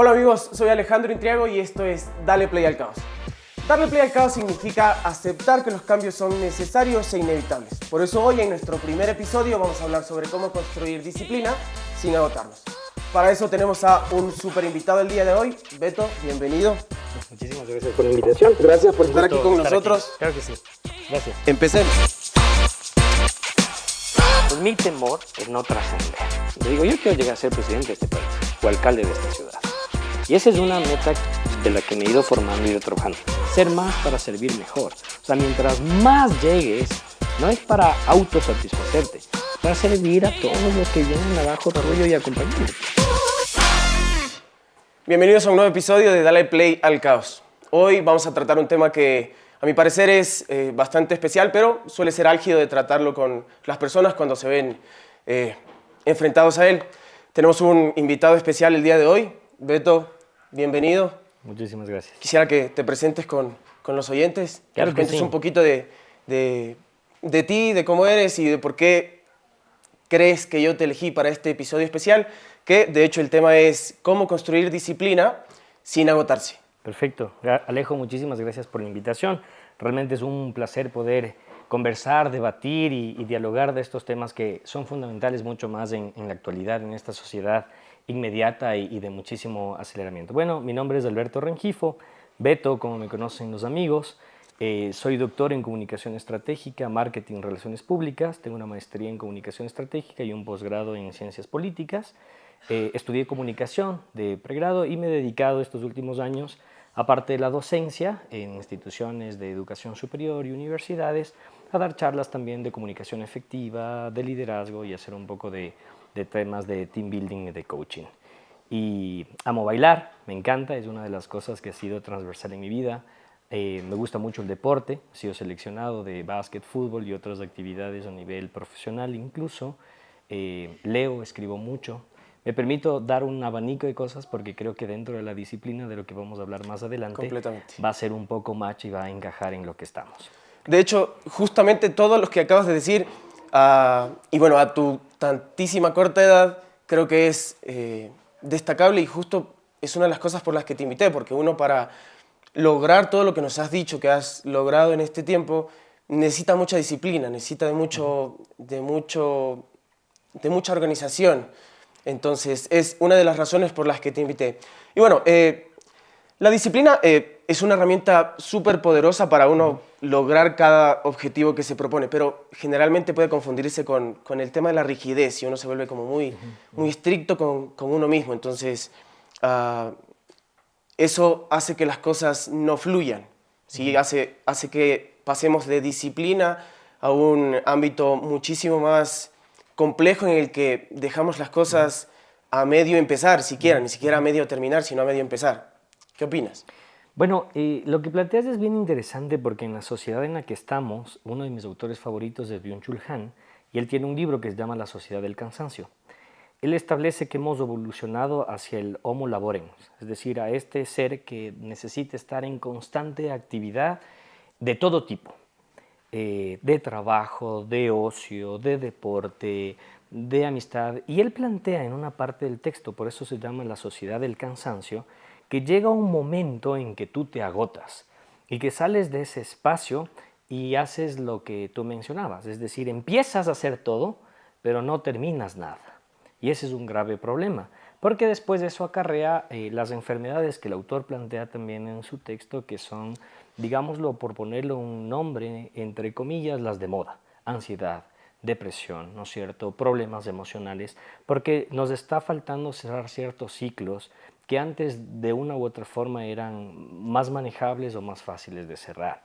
Hola amigos, soy Alejandro Intriago y esto es Dale Play al Caos. Darle play al caos significa aceptar que los cambios son necesarios e inevitables. Por eso hoy en nuestro primer episodio vamos a hablar sobre cómo construir disciplina sin agotarnos. Para eso tenemos a un súper invitado el día de hoy. Beto, bienvenido. Muchísimas gracias por la invitación. Gracias por estar aquí con nosotros. Claro que sí. Gracias. Empecemos. Pues mi temor es no trascender. Yo digo, yo quiero llegar a ser presidente de este país o alcalde de esta ciudad. Y esa es una meta de la que me he ido formando y ido trabajando. Ser más para servir mejor. O sea, mientras más llegues, no es para autosatisfacerte, es para servir a todos los que vienen abajo, orgullo y acompañamiento. Bienvenidos a un nuevo episodio de Dale Play al Caos. Hoy vamos a tratar un tema que a mi parecer es bastante especial, pero suele ser álgido de tratarlo con las personas cuando se ven enfrentados a él. Tenemos un invitado especial el día de hoy. Beto, bienvenido. Muchísimas gracias. Quisiera que te presentes con los oyentes, que Claro nos que cuentes sí. un poquito de ti, de cómo eres y de por qué crees que yo te elegí para este episodio especial, que de hecho el tema es cómo construir disciplina sin agotarse. Perfecto. Alejo, muchísimas gracias por la invitación. Realmente es un placer poder conversar, debatir y dialogar de estos temas que son fundamentales mucho más en la actualidad, en esta sociedad inmediata y de muchísimo aceleramiento. Bueno, mi nombre es Alberto Rengifo, Beto, como me conocen los amigos. Soy doctor en Comunicación Estratégica, Marketing y Relaciones Públicas. Tengo una maestría en Comunicación Estratégica y un posgrado en Ciencias Políticas. Estudié Comunicación de pregrado y me he dedicado estos últimos años, aparte de la docencia, en instituciones de educación superior y universidades, a dar charlas también de comunicación efectiva, de liderazgo y hacer un poco de temas de team building y de coaching. Y amo bailar, me encanta, es una de las cosas que ha sido transversal en mi vida. Me gusta mucho el deporte, he sido seleccionado de básquet, fútbol y otras actividades a nivel profesional incluso. Leo, escribo mucho. Me permito dar un abanico de cosas porque creo que dentro de la disciplina de lo que vamos a hablar más adelante Completamente. va a ser un poco match y va a encajar en lo que estamos. De hecho, justamente todo lo que acabas de decir, y bueno, a tu tantísima corta edad, creo que es destacable y justo es una de las cosas por las que te invité, porque uno para lograr todo lo que nos has dicho que has logrado en este tiempo, necesita mucha disciplina, necesita de mucha organización. Entonces, es una de las razones por las que te invité. Y bueno, la disciplina es una herramienta súper poderosa para uno lograr cada objetivo que se propone, pero generalmente puede confundirse con el tema de la rigidez y uno se vuelve como muy estricto con uno mismo. Entonces, eso hace que las cosas no fluyan, ¿sí? Hace que pasemos de disciplina a un ámbito muchísimo más complejo en el que dejamos las cosas a medio empezar, siquiera, ni siquiera a medio terminar, sino a medio empezar. ¿Qué opinas? Bueno, lo que planteas es bien interesante porque en la sociedad en la que estamos, uno de mis autores favoritos es Byung-Chul Han, y él tiene un libro que se llama La Sociedad del Cansancio. Él establece que hemos evolucionado hacia el Homo laborem, es decir, a este ser que necesita estar en constante actividad de todo tipo, de trabajo, de ocio, de deporte, de amistad. Y él plantea en una parte del texto, por eso se llama La Sociedad del Cansancio, que llega un momento en que tú te agotas y que sales de ese espacio y haces lo que tú mencionabas, es decir, empiezas a hacer todo, pero no terminas nada. Y ese es un grave problema, porque después de eso acarrea las enfermedades que el autor plantea también en su texto, que son, digámoslo por ponerle un nombre, entre comillas, las de moda: ansiedad, depresión, ¿no es cierto?, problemas emocionales, porque nos está faltando cerrar ciertos ciclos que antes de una u otra forma eran más manejables o más fáciles de cerrar.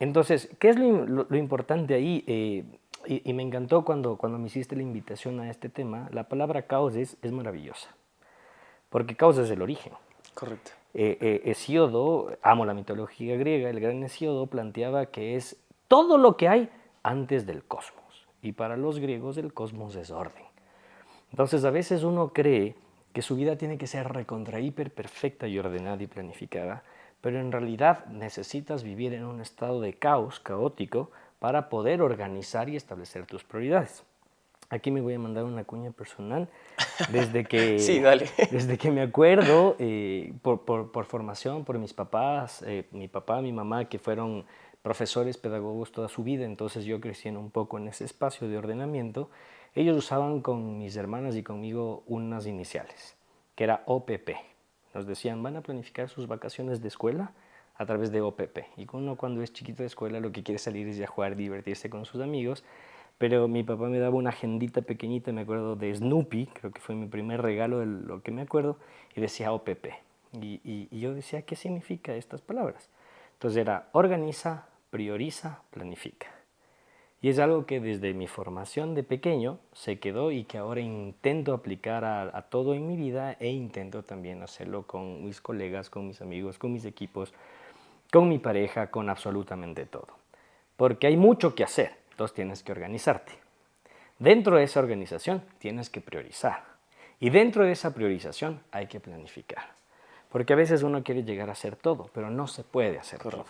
Entonces, ¿qué es lo importante ahí? Y me encantó cuando me hiciste la invitación a este tema. La palabra caos es maravillosa, porque caos es el origen. Correcto. Hesíodo, amo la mitología griega, el gran Hesíodo planteaba que es todo lo que hay antes del cosmos. Y para los griegos el cosmos es orden. Entonces a veces uno cree que su vida tiene que ser recontra hiper perfecta y ordenada y planificada, pero en realidad necesitas vivir en un estado de caos caótico para poder organizar y establecer tus prioridades. Aquí me voy a mandar una cuña personal. Desde que, Sí, dale. desde que me acuerdo, por formación, por mis papás, mi papá, mi mamá, que fueron profesores, pedagogos toda su vida, entonces yo crecí un poco en ese espacio de ordenamiento. Ellos usaban con mis hermanas y conmigo unas iniciales, que era OPP. Nos decían, van a planificar sus vacaciones de escuela a través de OPP. Y uno cuando es chiquito de escuela lo que quiere salir es ya jugar, divertirse con sus amigos. Pero mi papá me daba una agendita pequeñita, me acuerdo de Snoopy, creo que fue mi primer regalo de lo que me acuerdo, y decía OPP. Y yo decía, ¿qué significa estas palabras? Entonces era organiza, prioriza, planifica. Y es algo que desde mi formación de pequeño se quedó y que ahora intento aplicar a todo en mi vida e intento también hacerlo con mis colegas, con mis amigos, con mis equipos, con mi pareja, con absolutamente todo. Porque hay mucho que hacer, entonces tienes que organizarte. Dentro de esa organización tienes que priorizar. Y dentro de esa priorización hay que planificar. Porque a veces uno quiere llegar a hacer todo, pero no se puede hacer todo.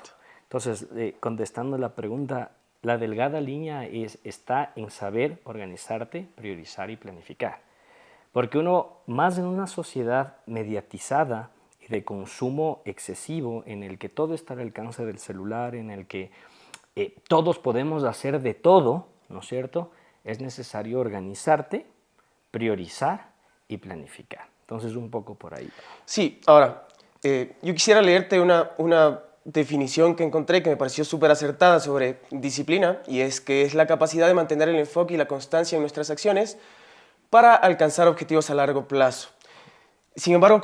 Entonces, contestando la pregunta, la delgada línea está en saber organizarte, priorizar y planificar. Porque uno, más en una sociedad mediatizada y de consumo excesivo, en el que todo está al alcance del celular, en el que todos podemos hacer de todo, ¿no es cierto? Es necesario organizarte, priorizar y planificar. Entonces, un poco por ahí. Sí, ahora, yo quisiera leerte una definición que encontré que me pareció súper acertada sobre disciplina, y es que es la capacidad de mantener el enfoque y la constancia en nuestras acciones para alcanzar objetivos a largo plazo. Sin embargo,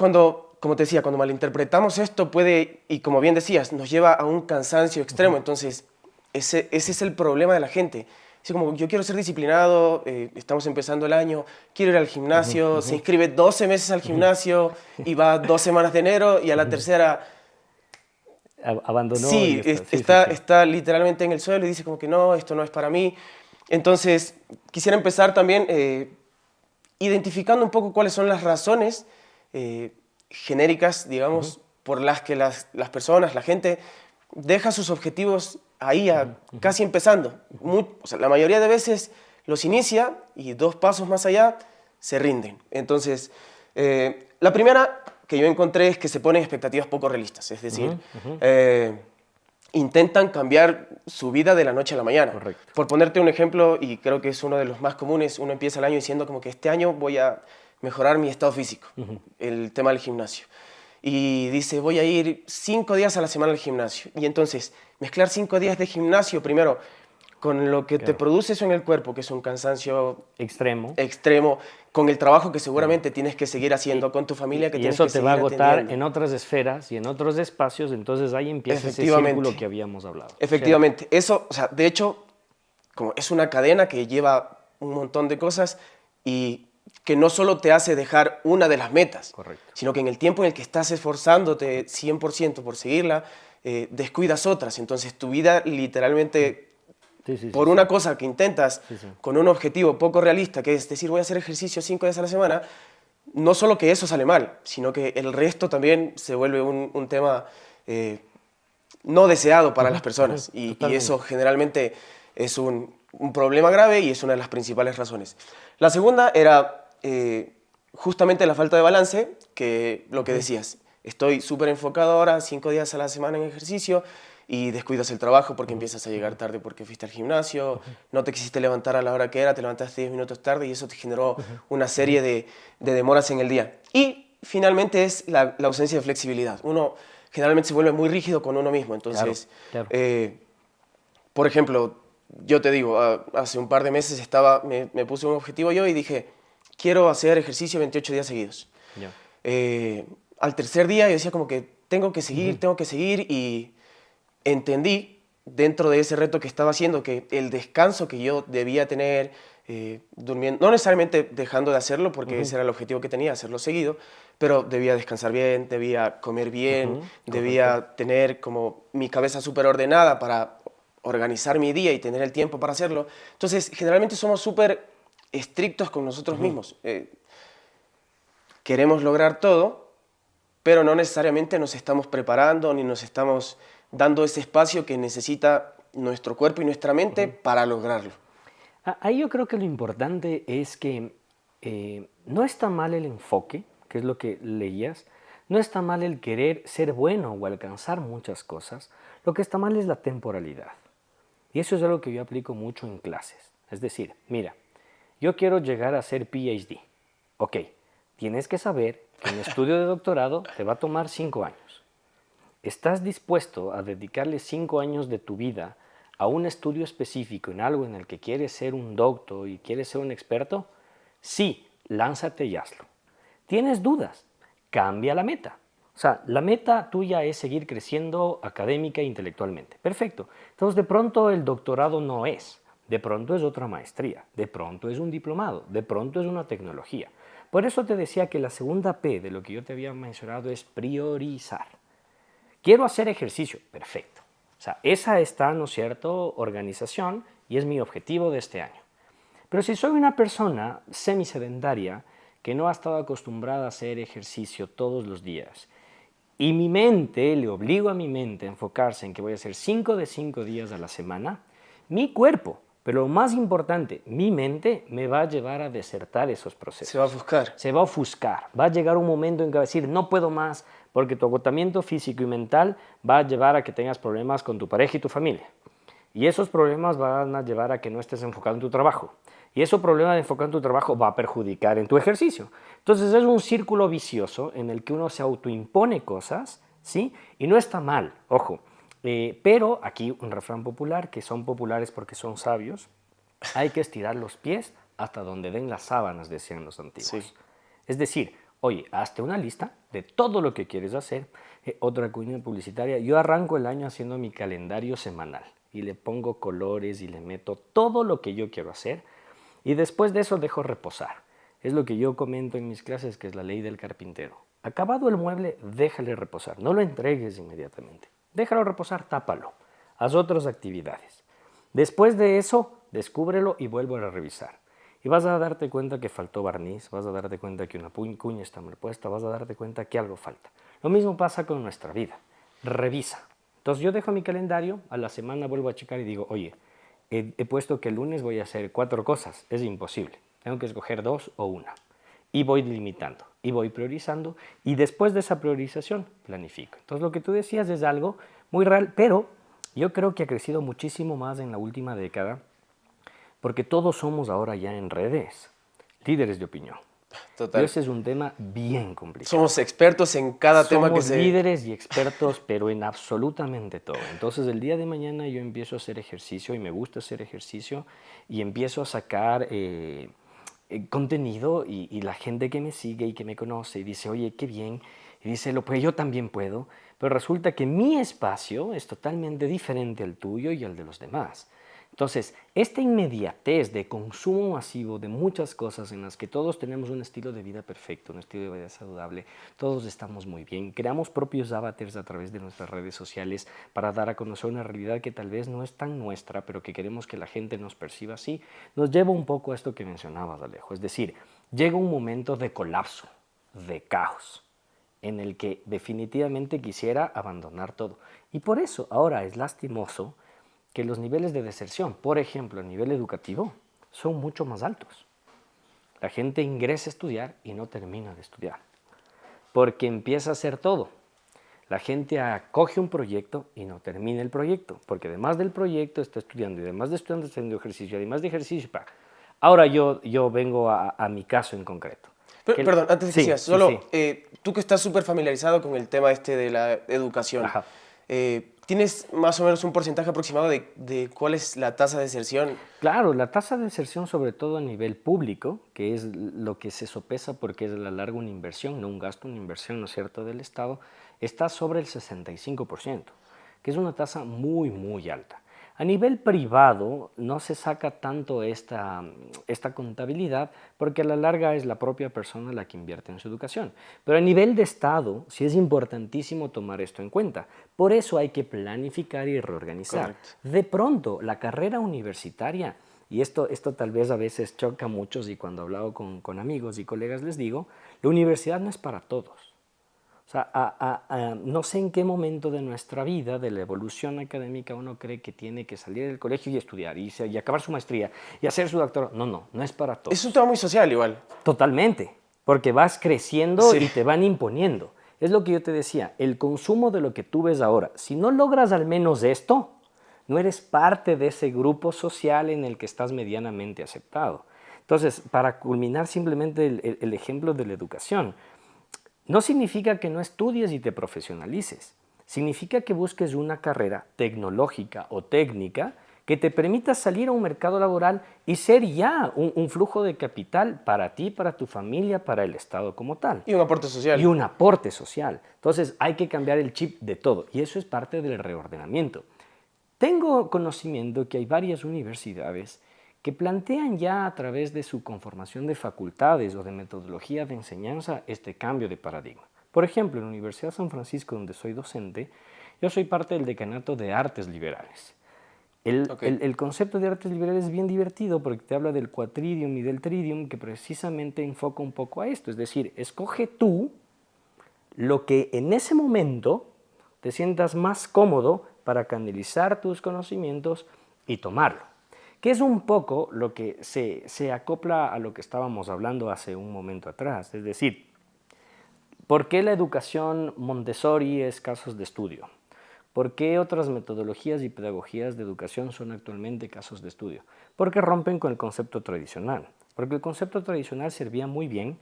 como te decía, cuando malinterpretamos esto puede, y como bien decías, nos lleva a un cansancio extremo. Entonces, ese es el problema de la gente. Así como, yo quiero ser disciplinado, estamos empezando el año, quiero ir al gimnasio, se inscribe 12 meses al gimnasio y va 2 semanas de enero y a la tercera... Abandonó y Sí, está. Sí, sí, está, sí. está literalmente en el suelo y dice como que no, esto no es para mí. Entonces, quisiera empezar también identificando un poco cuáles son las razones genéricas, digamos, por las que las personas, la gente, deja sus objetivos ahí, casi empezando. O sea, la mayoría de veces los inicia y 2 pasos más allá se rinden. Entonces, la primera que yo encontré es que se ponen expectativas poco realistas, es decir, intentan cambiar su vida de la noche a la mañana. Correcto. Por ponerte un ejemplo, y creo que es uno de los más comunes, uno empieza el año diciendo como que este año voy a mejorar mi estado físico, el tema del gimnasio. Y dice, voy a ir 5 días a la semana al gimnasio. Y entonces, mezclar 5 días de gimnasio primero con lo que te produce eso en el cuerpo, que es un cansancio Extremo. extremo, con el trabajo que seguramente tienes que seguir haciendo, con tu familia que Y tienes eso que te seguir va a agotar atendiendo. en otras esferas y en otros espacios, entonces ahí empieza ese círculo que habíamos hablado. Efectivamente. Eso, o sea, de hecho, como es una cadena que lleva un montón de cosas y que no solo te hace dejar una de las metas, Correcto. sino que en el tiempo en el que estás esforzándote 100% por seguirla, descuidas otras. Entonces tu vida literalmente, por una cosa que intentas con un objetivo poco realista, que es decir, voy a hacer ejercicio 5 días a la semana, no solo que eso sale mal, sino que el resto también se vuelve un tema no deseado para las personas. Y eso generalmente es un problema grave y es una de las principales razones. La segunda era justamente la falta de balance, que lo que decías, estoy súper enfocado ahora, 5 días a la semana en ejercicio, y descuidas el trabajo porque empiezas a llegar tarde porque fuiste al gimnasio, no te quisiste levantar a la hora que era, te levantaste 10 minutos tarde y eso te generó una serie de demoras en el día. Y finalmente es la ausencia de flexibilidad. Uno generalmente se vuelve muy rígido con uno mismo, entonces, Claro. por ejemplo, yo te digo, hace un par de meses me puse un objetivo yo y dije, quiero hacer ejercicio 28 días seguidos. Al tercer día yo decía como que tengo que seguir y entendí dentro de ese reto que estaba haciendo que el descanso que yo debía tener durmiendo, no necesariamente dejando de hacerlo porque ese era el objetivo que tenía, hacerlo seguido, pero debía descansar bien, debía comer bien, debía tener como mi cabeza súper ordenada para organizar mi día y tener el tiempo para hacerlo. Entonces, generalmente somos súper estrictos con nosotros mismos. Queremos lograr todo, pero no necesariamente nos estamos preparando ni nos estamos dando ese espacio que necesita nuestro cuerpo y nuestra mente para lograrlo. Ahí yo creo que lo importante es que no está mal el enfoque, que es lo que leías, no está mal el querer ser bueno o alcanzar muchas cosas, lo que está mal es la temporalidad. Y eso es algo que yo aplico mucho en clases. Es decir, mira, yo quiero llegar a ser PhD. Ok, tienes que saber que un estudio de doctorado te va a tomar 5 años. ¿Estás dispuesto a dedicarle 5 años de tu vida a un estudio específico en algo en el que quieres ser un doctor y quieres ser un experto? Sí, lánzate y hazlo. ¿Tienes dudas? Cambia la meta. O sea, la meta tuya es seguir creciendo académica e intelectualmente. Perfecto. Entonces, de pronto el doctorado no es. De pronto es otra maestría. De pronto es un diplomado. De pronto es una tecnología. Por eso te decía que la segunda P de lo que yo te había mencionado es priorizar. Quiero hacer ejercicio. Perfecto. O sea, esa está, ¿no es cierto?, organización y es mi objetivo de este año. Pero si soy una persona semisedentaria que no ha estado acostumbrada a hacer ejercicio todos los días y mi mente, le obligo a mi mente a enfocarse en que voy a hacer 5 de 5 días a la semana, mi cuerpo, pero lo más importante, mi mente me va a llevar a desertar esos procesos. Se va a buscar. Se va a ofuscar. Va a llegar un momento en que va a decir, no puedo más, porque tu agotamiento físico y mental va a llevar a que tengas problemas con tu pareja y tu familia. Y esos problemas van a llevar a que no estés enfocado en tu trabajo. Y ese problema de enfocar en tu trabajo va a perjudicar en tu ejercicio. Entonces es un círculo vicioso en el que uno se autoimpone cosas, ¿sí? Y no está mal, ojo. Pero aquí un refrán popular, que son populares porque son sabios, hay que estirar los pies hasta donde den las sábanas, decían los antiguos. Sí. Es decir, oye, hazte una lista de todo lo que quieres hacer. Otra cuña publicitaria, yo arranco el año haciendo mi calendario semanal y le pongo colores y le meto todo lo que yo quiero hacer y después de eso dejo reposar. Es lo que yo comento en mis clases, que es la ley del carpintero. Acabado el mueble, déjale reposar, no lo entregues inmediatamente. Déjalo reposar, tápalo, haz otras actividades. Después de eso, descúbrelo y vuélvelo a revisar. Y vas a darte cuenta que faltó barniz, vas a darte cuenta que una cuña está mal puesta, vas a darte cuenta que algo falta. Lo mismo pasa con nuestra vida. Revisa. Entonces yo dejo mi calendario, a la semana vuelvo a checar y digo, oye, he puesto que el lunes voy a hacer 4 cosas, es imposible. Tengo que escoger 2 o 1. Y voy limitando, y voy priorizando, y después de esa priorización, planifico. Entonces lo que tú decías es algo muy real, pero yo creo que ha crecido muchísimo más en la última década, porque todos somos ahora ya en redes, líderes de opinión. Y Total. ese es un tema bien complicado. Somos expertos en cada tema que Somos se... líderes y expertos, pero en absolutamente todo. Entonces, el día de mañana yo empiezo a hacer ejercicio y me gusta hacer ejercicio y empiezo a sacar contenido y la gente que me sigue y que me conoce y dice, oye, qué bien, y dice, pues yo también puedo, pero resulta que mi espacio es totalmente diferente al tuyo y al de los demás. Entonces, esta inmediatez de consumo masivo de muchas cosas en las que todos tenemos un estilo de vida perfecto, un estilo de vida saludable, todos estamos muy bien, creamos propios avatars a través de nuestras redes sociales para dar a conocer una realidad que tal vez no es tan nuestra, pero que queremos que la gente nos perciba así, nos lleva un poco a esto que mencionabas, Alejo. Es decir, llega un momento de colapso, de caos, en el que definitivamente quisiera abandonar todo. Y por eso ahora es lastimoso que los niveles de deserción, por ejemplo, a nivel educativo, son mucho más altos. La gente ingresa a estudiar y no termina de estudiar, porque empieza a hacer todo. La gente acoge un proyecto y no termina el proyecto, porque además del proyecto está estudiando, y además de estudiando está haciendo ejercicio, además de ejercicio, ahora yo vengo a mi caso en concreto. Perdón, antes de que Sí, sigas, sí, solo sí. tú que estás súper familiarizado con el tema este de la educación, Ajá. ¿tienes más o menos un porcentaje aproximado de cuál es la tasa de deserción? Claro, la tasa de deserción, sobre todo a nivel público, que es lo que se sopesa porque es a la larga una inversión, no un gasto, una inversión, ¿no es cierto?, del Estado, está sobre el 65%, que es una tasa muy, muy alta. A nivel privado no se saca tanto esta contabilidad porque a la larga es la propia persona la que invierte en su educación. Pero a nivel de Estado sí es importantísimo tomar esto en cuenta. Por eso hay que planificar y reorganizar. Correcto. De pronto, la carrera universitaria, y esto tal vez a veces choca a muchos y cuando he hablado con amigos y colegas les digo, la universidad no es para todos. O sea, no sé en qué momento de nuestra vida, de la evolución académica, uno cree que tiene que salir del colegio y estudiar y acabar su maestría y hacer su doctorado. No, no, no es para todos. Es un tema muy social igual. Totalmente, porque vas creciendo Sí. y te van imponiendo. Es lo que yo te decía, el consumo de lo que tú ves ahora, si no logras al menos esto, no eres parte de ese grupo social en el que estás medianamente aceptado. Entonces, para culminar simplemente el ejemplo de la educación, no significa que no estudies y te profesionalices. Significa que busques una carrera tecnológica o técnica que te permita salir a un mercado laboral y ser ya un flujo de capital para ti, para tu familia, para el Estado como tal. Y un aporte social. Y un aporte social. Entonces hay que cambiar el chip de todo y eso es parte del reordenamiento. Tengo conocimiento que hay varias universidades que plantean ya a través de su conformación de facultades o de metodología de enseñanza este cambio de paradigma. Por ejemplo, en la Universidad de San Francisco, donde soy docente, yo soy parte del decanato de artes liberales. El concepto de artes liberales es bien divertido porque te habla del quadridium y del tridium que precisamente enfoca un poco a esto. Es decir, escoge tú lo que en ese momento te sientas más cómodo para canalizar tus conocimientos y tomarlo. Que es un poco lo que se acopla a lo que estábamos hablando hace un momento atrás. Es decir, ¿por qué la educación Montessori es casos de estudio? ¿Por qué otras metodologías y pedagogías de educación son actualmente casos de estudio? Porque rompen con el concepto tradicional. Porque el concepto tradicional servía muy bien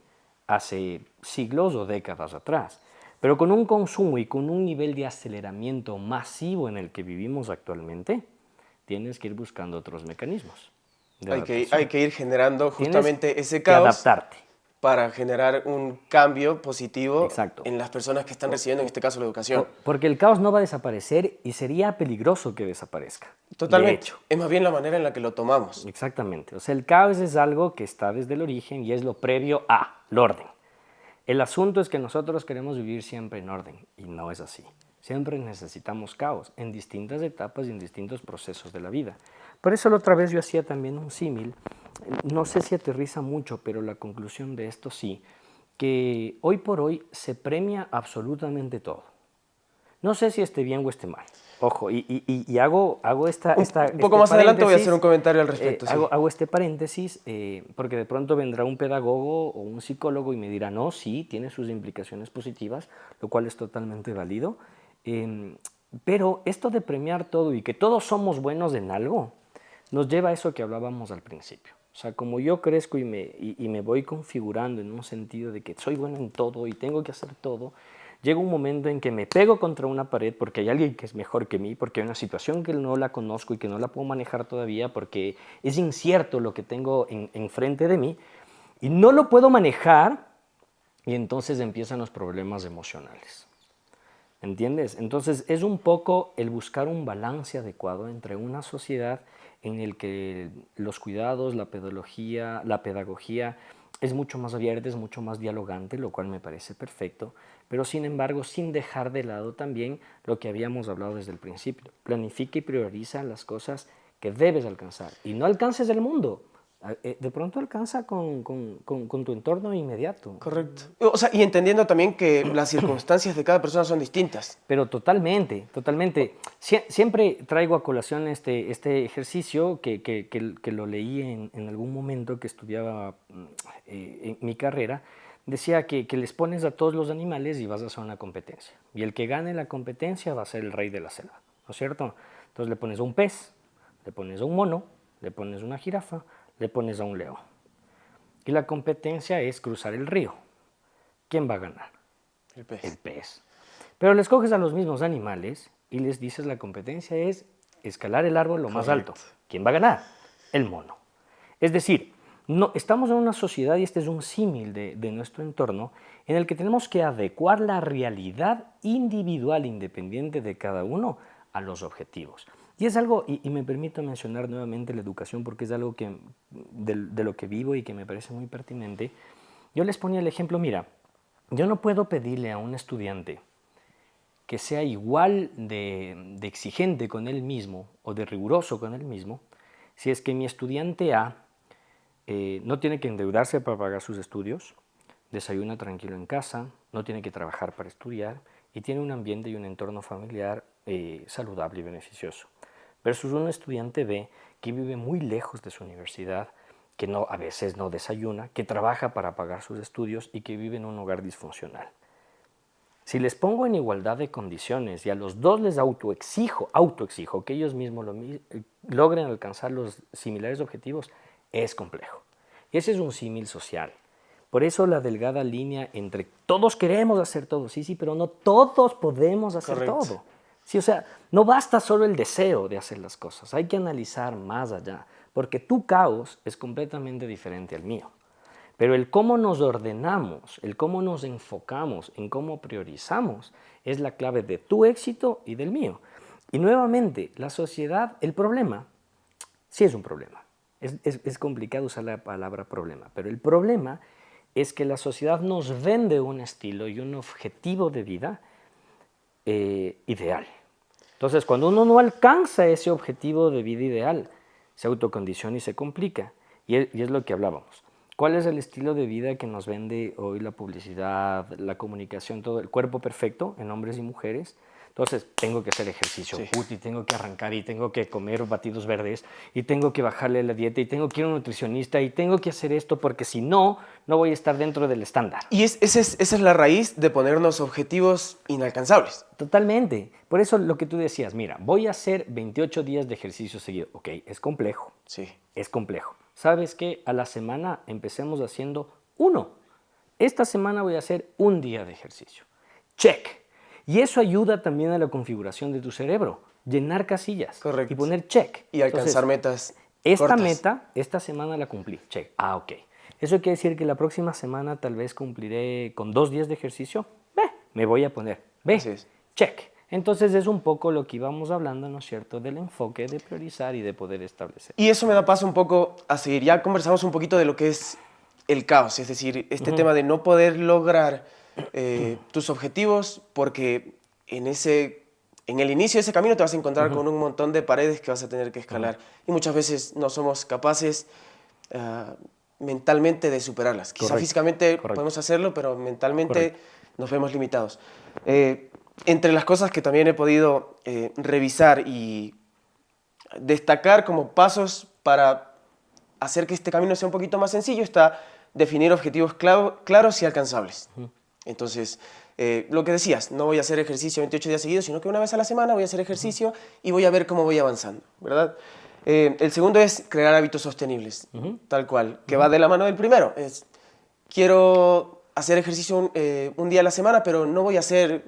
hace siglos o décadas atrás. Pero con un consumo y con un nivel de aceleramiento masivo en el que vivimos actualmente, tienes que ir buscando otros mecanismos de adaptación. Hay que ir generando justamente Tienes ese que caos adaptarte. para generar un cambio positivo Exacto. en las personas que están recibiendo, en este caso, la educación. Porque el caos no va a desaparecer y sería peligroso que desaparezca. Totalmente. De hecho. Es más bien la manera en la que lo tomamos. Exactamente. O sea, el caos es algo que está desde el origen y es lo previo al orden. El asunto es que nosotros queremos vivir siempre en orden y no es así. Siempre necesitamos caos en distintas etapas y en distintos procesos de la vida. Por eso la otra vez yo hacía también un símil, no sé si aterriza mucho, pero la conclusión de esto sí, que hoy por hoy se premia absolutamente todo. No sé si esté bien o esté mal. Ojo, y hago Un poco más adelante voy a hacer un comentario al respecto. Sí. Hago este paréntesis porque de pronto vendrá un pedagogo o un psicólogo y me dirá, no, sí, tiene sus implicaciones positivas, lo cual es totalmente válido. Pero esto de premiar todo y que todos somos buenos en algo, nos lleva a eso que hablábamos al principio. O sea, como yo crezco y me voy configurando en un sentido de que soy bueno en todo y tengo que hacer todo, llega un momento en que me pego contra una pared porque hay alguien que es mejor que mí, porque hay una situación que no la conozco y que no la puedo manejar todavía, porque es incierto lo que tengo enfrente de mí, y no lo puedo manejar, y entonces empiezan los problemas emocionales. ¿Entiendes? Entonces es un poco el buscar un balance adecuado entre una sociedad en el que los cuidados, la pedagogía es mucho más abierta, es mucho más dialogante, lo cual me parece perfecto, pero sin embargo sin dejar de lado también lo que habíamos hablado desde el principio. Planifica y prioriza las cosas que debes alcanzar y no alcances el mundo. De pronto alcanza con tu entorno inmediato. Correcto. O sea, y entendiendo también que las circunstancias de cada persona son distintas. Pero totalmente, totalmente. Siempre traigo a colación este ejercicio que lo leí en algún momento que estudiaba en mi carrera. Decía que les pones a todos los animales y vas a hacer una competencia. Y el que gane la competencia va a ser el rey de la selva, ¿no es cierto? Entonces le pones a un pez, le pones a un mono, le pones a una jirafa, le pones a un león. Y la competencia es cruzar el río. ¿Quién va a ganar? El pez. El pez. Pero les coges a los mismos animales y les dices la competencia es escalar el árbol lo más alto. ¿Quién va a ganar? El mono. Es decir, no, estamos en una sociedad, y este es un símil de nuestro entorno, en el que tenemos que adecuar la realidad individual independiente de cada uno a los objetivos. Y es algo, y me permito mencionar nuevamente la educación porque es algo de lo que vivo y que me parece muy pertinente. Yo les ponía el ejemplo, mira, yo no puedo pedirle a un estudiante que sea igual de exigente con él mismo o de riguroso con él mismo si es que mi estudiante A no tiene que endeudarse para pagar sus estudios, desayuna tranquilo en casa, no tiene que trabajar para estudiar y tiene un ambiente y un entorno familiar saludable y beneficioso. Versus un estudiante B que vive muy lejos de su universidad, que a veces no desayuna, que trabaja para pagar sus estudios y que vive en un hogar disfuncional. Si les pongo en igualdad de condiciones y a los dos les autoexijo que ellos mismos logren alcanzar los similares objetivos, es complejo. Y ese es un símil social. Por eso la delgada línea entre todos queremos hacer todo, sí, pero no todos podemos hacer Correcto. todo. Sí, o sea, no basta solo el deseo de hacer las cosas, hay que analizar más allá, porque tu caos es completamente diferente al mío. Pero el cómo nos ordenamos, el cómo nos enfocamos, en cómo priorizamos, es la clave de tu éxito y del mío. Y nuevamente, la sociedad, el problema, sí es un problema. Es complicado usar la palabra problema, pero el problema es que la sociedad nos vende un estilo y un objetivo de vida ideal. Entonces, cuando uno no alcanza ese objetivo de vida ideal, se autocondiciona y se complica. Y es lo que hablábamos. ¿Cuál es el estilo de vida que nos vende hoy la publicidad, la comunicación, todo el cuerpo perfecto en hombres y mujeres? Entonces, tengo que hacer ejercicio, y tengo que arrancar, y tengo que comer batidos verdes, y tengo que bajarle la dieta, y tengo que ir a un nutricionista, y tengo que hacer esto, porque si no, no voy a estar dentro del estándar. Y esa es la raíz de ponernos objetivos inalcanzables. Totalmente. Por eso lo que tú decías, mira, voy a hacer 28 días de ejercicio seguido. Ok, es complejo. Sí. Es complejo. ¿Sabes qué? A la semana empecemos haciendo 1. Esta semana voy a hacer 1 día de ejercicio. Check. Y eso ayuda también a la configuración de tu cerebro. Llenar casillas. Correcto. Y poner check. Y alcanzar metas esta cortas. meta, esta semana la cumplí. Check. Ok. Eso quiere decir que la próxima semana tal vez cumpliré con 2 días de ejercicio. Me voy a poner. Así es. Check. Entonces es un poco lo que íbamos hablando, ¿no es cierto?, del enfoque, de priorizar y de poder establecer. Y eso me da paso un poco a seguir. Ya conversamos un poquito de lo que es el caos, es decir, este tema de no poder lograr tus objetivos porque en el inicio de ese camino te vas a encontrar con un montón de paredes que vas a tener que escalar. Y muchas veces no somos capaces mentalmente de superarlas. Quizá físicamente podemos hacerlo, pero mentalmente nos vemos limitados. Entre las cosas que también he podido revisar y destacar como pasos para hacer que este camino sea un poquito más sencillo está definir objetivos claros y alcanzables. Entonces, lo que decías, no voy a hacer ejercicio 28 días seguidos, sino que una vez a la semana voy a hacer ejercicio y voy a ver cómo voy avanzando, ¿verdad? El segundo es crear hábitos sostenibles, tal cual, que va de la mano del primero. Quiero hacer ejercicio un día a la semana, pero no voy a hacer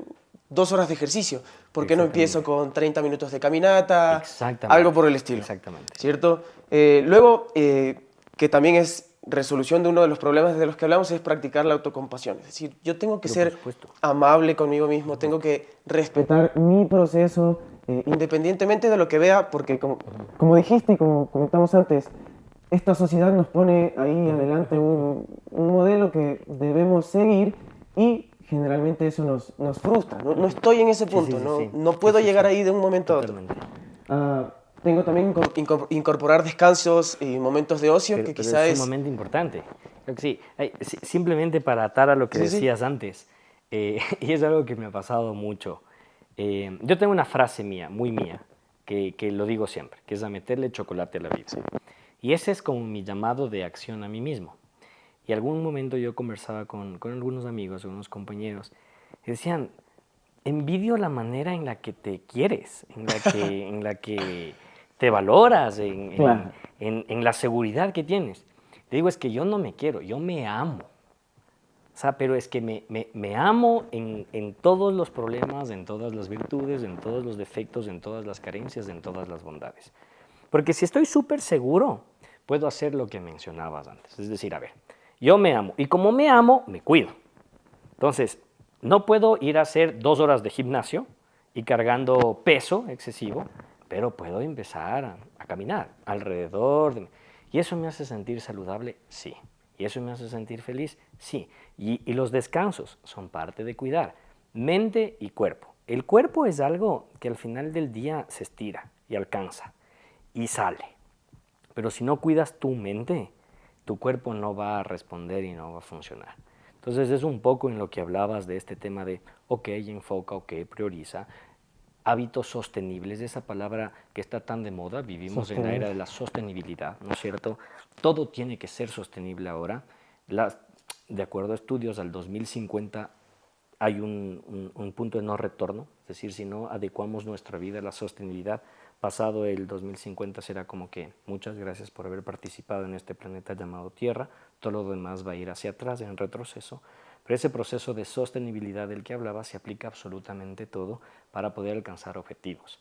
2 horas de ejercicio. ¿Por qué no empiezo con 30 minutos de caminata? Algo por el estilo. Exactamente. ¿Cierto? Luego, que también es resolución de uno de los problemas de los que hablamos, es practicar la autocompasión. Es decir, yo tengo que ser amable conmigo mismo, tengo que respetar mi proceso, independientemente de lo que vea, porque como dijiste y como comentamos antes, esta sociedad nos pone ahí adelante un modelo que debemos seguir y generalmente eso nos frustra. No estoy en ese punto, no puedo llegar ahí de un momento a otro. Tengo también incorporar descansos y momentos de ocio que quizás es sumamente importante. Creo que sí. Simplemente para atar a lo que decías antes, y es algo que me ha pasado mucho. Yo tengo una frase mía, muy mía, que lo digo siempre, que es a meterle chocolate a la vida. Y ese es como mi llamado de acción a mí mismo. Y algún momento yo conversaba con algunos amigos, algunos compañeros, y decían, envidio la manera en la que te quieres, en la que te valoras, en la seguridad que tienes. Te digo, es que yo no me quiero, yo me amo. O sea, pero es que me amo en todos los problemas, en todas las virtudes, en todos los defectos, en todas las carencias, en todas las bondades. Porque si estoy súper seguro, puedo hacer lo que mencionabas antes. Es decir, a ver, yo me amo. Y como me amo, me cuido. Entonces, no puedo ir a hacer 2 horas de gimnasio y cargando peso excesivo, pero puedo empezar a caminar alrededor de mí. ¿Y eso me hace sentir saludable? Sí. ¿Y eso me hace sentir feliz? Sí. Y los descansos son parte de cuidar mente y cuerpo. El cuerpo es algo que al final del día se estira y alcanza y sale. Pero si no cuidas tu mente, tu cuerpo no va a responder y no va a funcionar. Entonces es un poco en lo que hablabas de este tema de, ok, enfoca, ok, prioriza. Hábitos sostenibles, esa palabra que está tan de moda, vivimos en la era de la sostenibilidad, ¿no es cierto? Todo tiene que ser sostenible ahora. De acuerdo a estudios, al 2050 hay un punto de no retorno, es decir, si no adecuamos nuestra vida a la sostenibilidad, pasado el 2050 será como que muchas gracias por haber participado en este planeta llamado Tierra, todo lo demás va a ir hacia atrás, en retroceso, pero ese proceso de sostenibilidad del que hablaba se aplica absolutamente todo para poder alcanzar objetivos.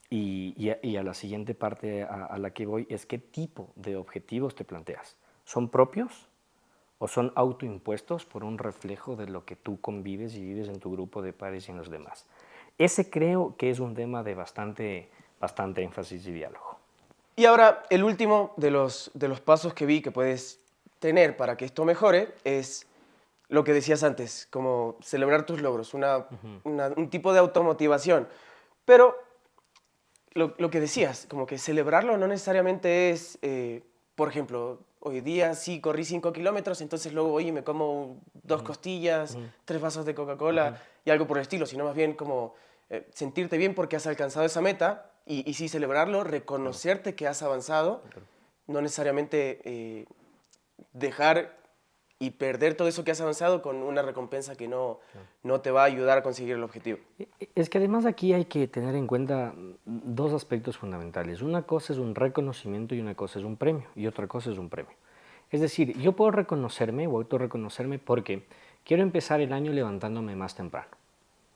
Y a la siguiente parte a la que voy es qué tipo de objetivos te planteas. ¿Son propios o son autoimpuestos por un reflejo de lo que tú convives y vives en tu grupo de pares y en los demás? Ese creo que es un tema de bastante énfasis y diálogo. Y ahora, el último de los pasos que vi que puedes tener para que esto mejore es lo que decías antes, como celebrar tus logros, un tipo de automotivación. Pero lo que decías, como que celebrarlo no necesariamente es, por ejemplo, hoy día sí corrí 5 kilómetros, entonces luego voy y me como 2 costillas, 3 vasos de Coca-Cola y algo por el estilo, sino más bien como sentirte bien porque has alcanzado esa meta y sí celebrarlo, reconocerte que has avanzado, no necesariamente dejar y perder todo eso que has avanzado con una recompensa que no te va a ayudar a conseguir el objetivo. Es que además aquí hay que tener en cuenta dos aspectos fundamentales. Una cosa es un reconocimiento y una cosa es un premio, y otra cosa es un premio. Es decir, yo puedo reconocerme o autorreconocerme porque quiero empezar el año levantándome más temprano.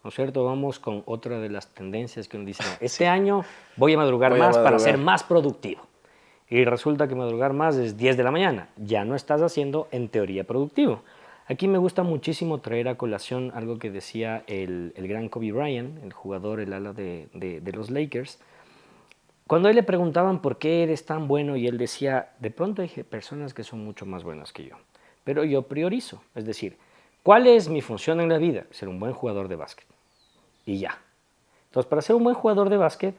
¿No es cierto? Vamos con otra de las tendencias que uno dice, no, este año voy a madrugar más para ser más productivo. Y resulta que madrugar más es 10 de la mañana. Ya no estás haciendo, en teoría, productivo. Aquí me gusta muchísimo traer a colación algo que decía el gran Kobe Bryant, el jugador, el ala de los Lakers. Cuando a él le preguntaban por qué eres tan bueno y él decía, de pronto hay personas que son mucho más buenas que yo, pero yo priorizo. Es decir, ¿cuál es mi función en la vida? Ser un buen jugador de básquet. Y ya. Entonces, para ser un buen jugador de básquet,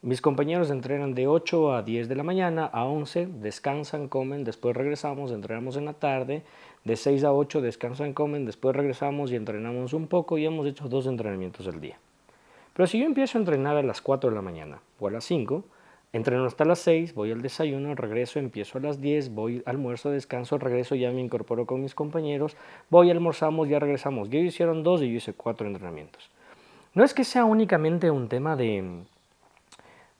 mis compañeros entrenan de 8 a 10 de la mañana, a 11, descansan, comen, después regresamos, entrenamos en la tarde, de 6 a 8 descansan, comen, después regresamos y entrenamos un poco y hemos hecho 2 entrenamientos al día. Pero si yo empiezo a entrenar a las 4 de la mañana o a las 5, entreno hasta las 6, voy al desayuno, regreso, empiezo a las 10, voy, almuerzo, descanso, regreso, ya me incorporo con mis compañeros, voy, almorzamos, ya regresamos. Ellos hicieron 2 y yo hice 4 entrenamientos. No es que sea únicamente un tema de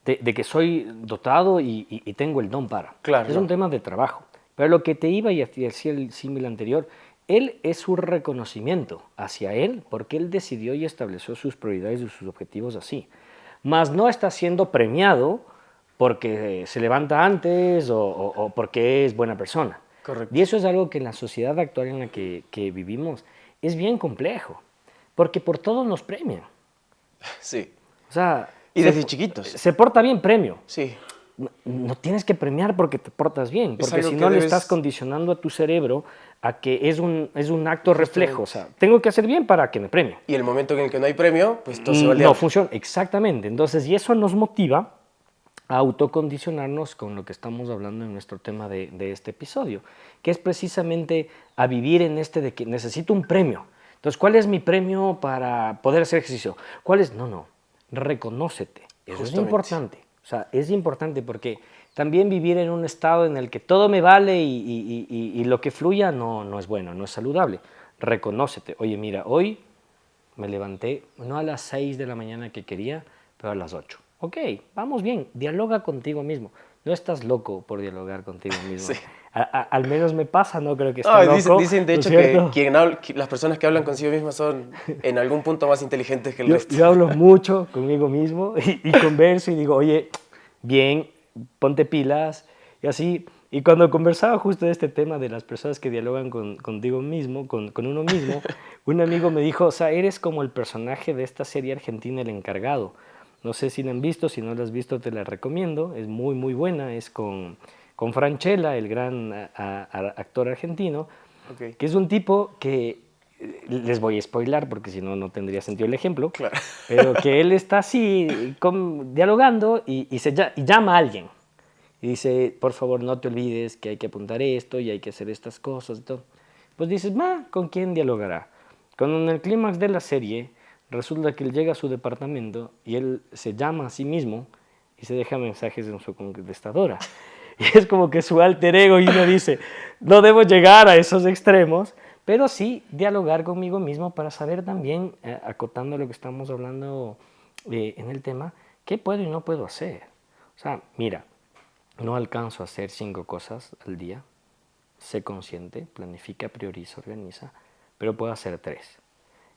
que soy dotado y tengo el don para. Claro, es un tema de trabajo. Pero lo que te iba y decía el símil anterior, él es su reconocimiento hacia él porque él decidió y estableció sus prioridades y sus objetivos así. Mas no está siendo premiado porque se levanta antes o porque es buena persona. Correcto. Y eso es algo que en la sociedad actual en la que vivimos es bien complejo, porque por todo nos premian. Sí. O sea, y desde chiquitos. Se porta bien, premio. Sí. No tienes que premiar porque te portas bien, porque si no le estás condicionando a tu cerebro a que es un acto reflejo. O sea, tengo que hacer bien para que me premie. Y el momento en el que no hay premio, pues todo se va al diablo. No funciona, exactamente. Entonces, y eso nos motiva a autocondicionarnos con lo que estamos hablando en nuestro tema de este episodio, que es precisamente a vivir en este de que necesito un premio. Entonces, ¿cuál es mi premio para poder hacer ejercicio? ¿Cuál es? No, reconócete. Eso es importante. O sea, es importante porque también vivir en un estado en el que todo me vale y lo que fluya no es bueno, no es saludable. Reconócete. Oye, mira, hoy me levanté no a las 6 de la mañana que quería, pero a las 8. Ok, vamos bien, dialoga contigo mismo. No estás loco por dialogar contigo mismo. Sí. Al menos me pasa, no creo que esté loco. Dicen de hecho que las personas que hablan consigo mismas son en algún punto más inteligentes que el resto. Yo hablo mucho conmigo mismo y converso y digo, oye, bien, ponte pilas y así. Y cuando conversaba justo de este tema de las personas que dialogan contigo mismo, con uno mismo, un amigo me dijo, o sea, eres como el personaje de esta serie argentina El Encargado. No sé si la han visto, si no la has visto te la recomiendo, es muy muy buena, es con Francella, el gran actor argentino, que es un tipo que, les voy a spoilar porque si no, no tendría sentido el ejemplo, claro. Pero que él está así dialogando y llama a alguien y dice, por favor no te olvides que hay que apuntar esto y hay que hacer estas cosas y todo. pues dices, ¿con quién dialogará? Cuando en el clímax de la serie resulta que él llega a su departamento y él se llama a sí mismo y se deja mensajes en su contestadora. Y es como que su alter ego y uno dice, no debo llegar a esos extremos, pero sí dialogar conmigo mismo para saber también, acotando lo que estamos hablando en el tema, qué puedo y no puedo hacer. O sea, mira, no alcanzo a hacer 5 cosas al día, sé consciente, planifica, prioriza, organiza, pero puedo hacer 3.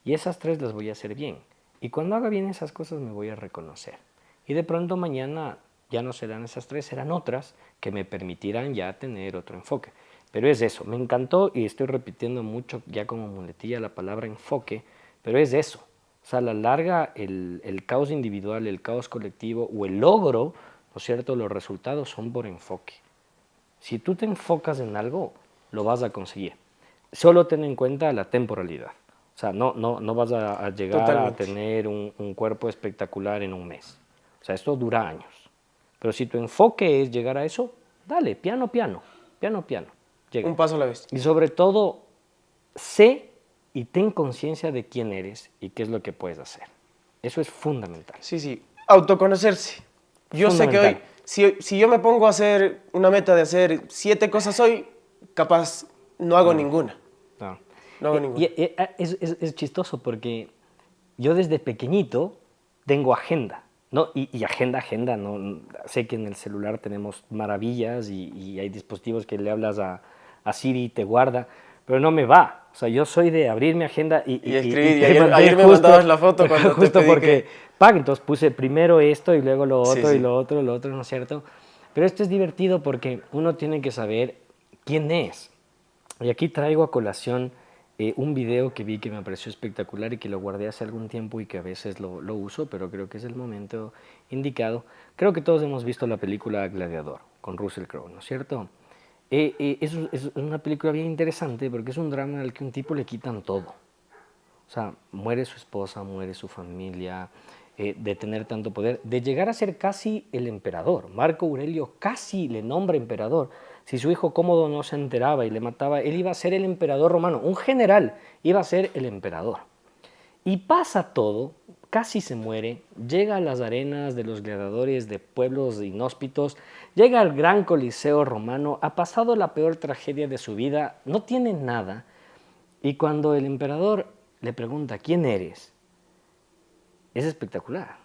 Y esas 3 las voy a hacer bien. Y cuando haga bien esas cosas me voy a reconocer. Y de pronto mañana ya no serán esas 3, serán otras que me permitirán ya tener otro enfoque. Pero es eso, me encantó y estoy repitiendo mucho ya como muletilla la palabra enfoque, pero es eso. O sea, a la larga el caos individual, el caos colectivo o el logro, ¿no es cierto? Los resultados son por enfoque. Si tú te enfocas en algo, lo vas a conseguir. Solo ten en cuenta la temporalidad. O sea, no vas a llegar Totalmente. a tener un cuerpo espectacular en un mes. O sea, esto dura años. Pero si tu enfoque es llegar a eso, dale, piano, piano, piano, piano. Llega. Un paso a la vez. Y sobre todo, sé y ten conciencia de quién eres y qué es lo que puedes hacer. Eso es fundamental. Sí, sí. Autoconocerse. Yo sé que hoy, si yo me pongo a hacer una meta de hacer 7 cosas hoy, capaz no hago ninguna. No. No hago ninguna. Es chistoso porque yo desde pequeñito tengo agenda, ¿no? Y agenda, ¿no? Sé que en el celular tenemos maravillas y hay dispositivos que le hablas a Siri y te guarda, pero no me va. O sea, yo soy de abrir mi agenda Y escribir. y Y te mandé ayer me justo, mandabas la foto cuando te justo pedí porque, que... entonces puse primero esto y luego lo Sí, otro y sí. lo otro, ¿no es cierto? Pero esto es divertido porque uno tiene que saber quién es. Y aquí traigo a colación un video que vi que me pareció espectacular y que lo guardé hace algún tiempo y que a veces lo uso, pero creo que es el momento indicado. Creo que todos hemos visto la película Gladiador con Russell Crowe, ¿no es cierto? Es una película bien interesante porque es un drama al que un tipo le quitan todo. O sea, muere su esposa, muere su familia, de tener tanto poder, de llegar a ser casi el emperador. Marco Aurelio casi le nombra emperador. Si su hijo Cómodo no se enteraba y le mataba, él iba a ser el emperador romano. Un general iba a ser el emperador. Y pasa todo, casi se muere, llega a las arenas de los gladiadores de pueblos inhóspitos, llega al gran coliseo romano, ha pasado la peor tragedia de su vida, no tiene nada. Y cuando el emperador le pregunta, ¿quién eres? Es espectacular.